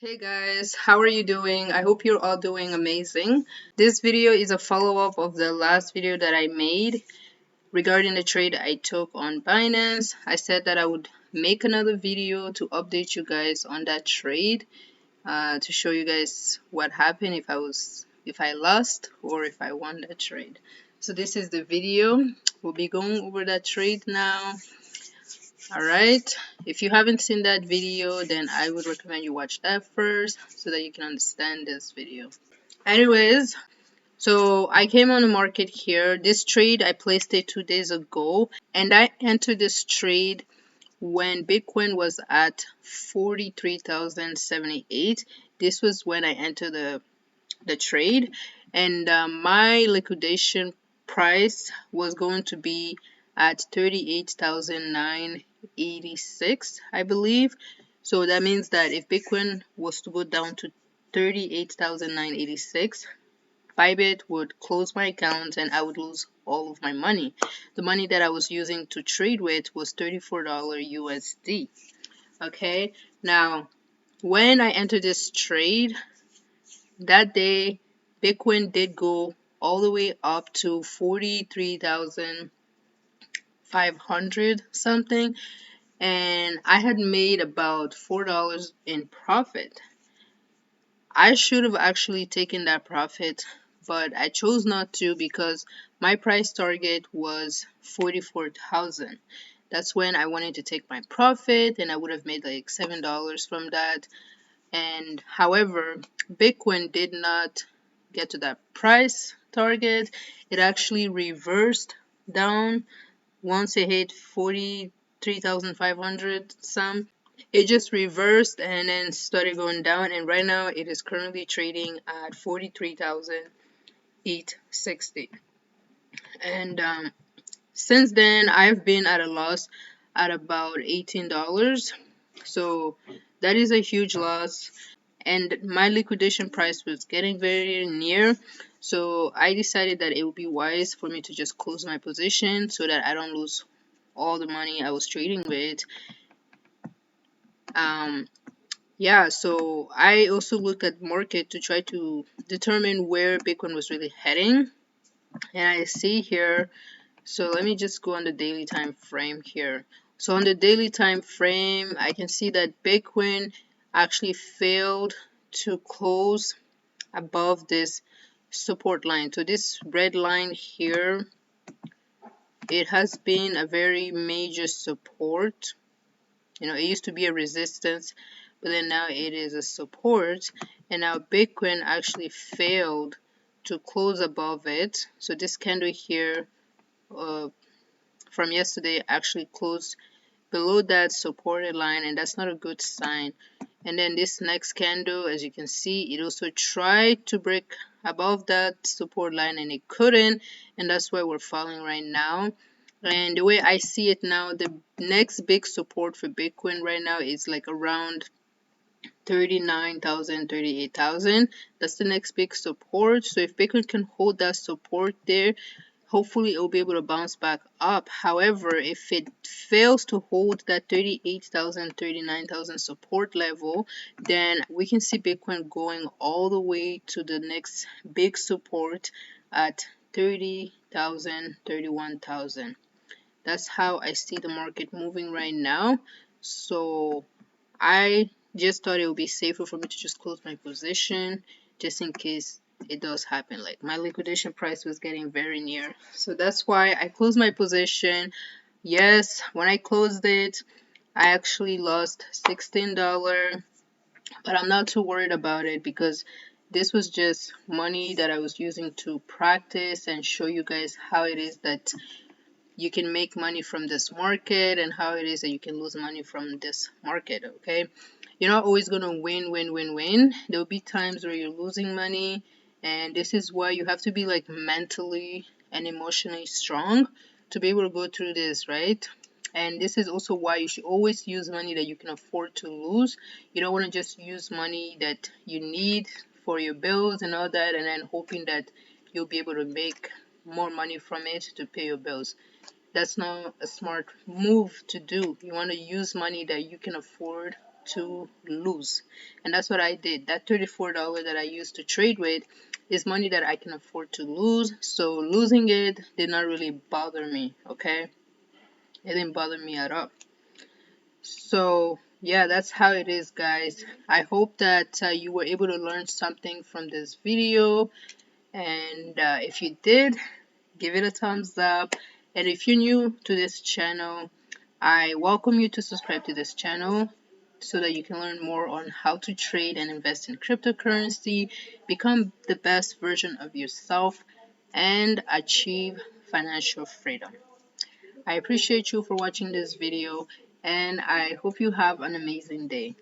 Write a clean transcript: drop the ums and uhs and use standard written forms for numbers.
Hey guys, how are you doing? I hope you're all doing amazing. This video is a follow-up of the last video that I made regarding the trade I took on Binance. I said that I would make another video to update you guys on that trade, to show you guys what happened, if I lost or if I won that trade. So this is the video. We'll be going over that trade now. Alright, if you haven't seen that video, then I would recommend you watch that first so that you can understand this video. Anyways, so I came on the market here. This trade, I placed it 2 days ago, and I entered this trade when Bitcoin was at 43,078. This was when I entered the trade, and my liquidation price was going to be at 38,986, I believe. So that means that if Bitcoin was to go down to 38,986, Bybit would close my account and I would lose all of my money. The money that I was using to trade with was $34 USD. Okay, now when I entered this trade, that day Bitcoin did go all the way up to 43,500 something, and I had made about $4 in profit. I should have actually taken that profit, but I chose not to because my price target was 44,000. That's when I wanted to take my profit, and I would have made like $7 from that. And however, Bitcoin did not get to that price target. It actually reversed down once it hit 43,500 some. It just reversed and then started going down, and right now it is currently trading at 43,860. And since then I've been at a loss at about $18. So that is a huge loss, and my liquidation price was getting very near, so I decided that it would be wise for me to just close my position so that I don't lose all the money I was trading with. Yeah, so I also looked at market to try to determine where Bitcoin was really heading, and I see here, so let me just go on the daily time frame here. So on the daily time frame, I can see that Bitcoin actually failed to close above this support line. So this red line here, it has been a very major support. It used to be a resistance, but then now it is a support, and now Bitcoin actually failed to close above it. So this candle here from yesterday actually closed below that supported line, and that's not a good sign. And then this next candle, as you can see, it also tried to break above that support line and it couldn't, and that's why we're falling right now. And the way I see it now, the next big support for Bitcoin right now is like around 39,000, 38,000. That's the next big support. So if Bitcoin can hold that support there, hopefully it will be able to bounce back up. However, if it fails to hold that 38,000, 39,000 support level, then we can see Bitcoin going all the way to the next big support at 30,000, 31,000. That's how I see the market moving right now. So I just thought it would be safer for me to just close my position just in case it does happen. Like my liquidation price was getting very near, so that's why I closed my position. Yes, when I closed it, I actually lost $16, but I'm not too worried about it because this was just money that I was using to practice and show you guys how it is that you can make money from this market and how it is that you can lose money from this market. Okay, you're not always going to win. There'll be times where you're losing money, and this is why you have to be like mentally and emotionally strong to be able to go through this, right? And this is also why you should always use money that you can afford to lose. You don't want to just use money that you need for your bills and all that and then hoping that you'll be able to make more money from it to pay your bills. That's not a smart move to do. You want to use money that you can afford to lose. And that's what I did. That $34 that I used to trade with is money that I can afford to lose. So losing it did not really bother me, okay? It didn't bother me at all. So yeah, that's how it is, guys. I hope that you were able to learn something from this video. And if you did, give it a thumbs up. And if you're new to this channel, I welcome you to subscribe to this channel so that you can learn more on how to trade and invest in cryptocurrency, become the best version of yourself, and achieve financial freedom. I appreciate you for watching this video, and I hope you have an amazing day.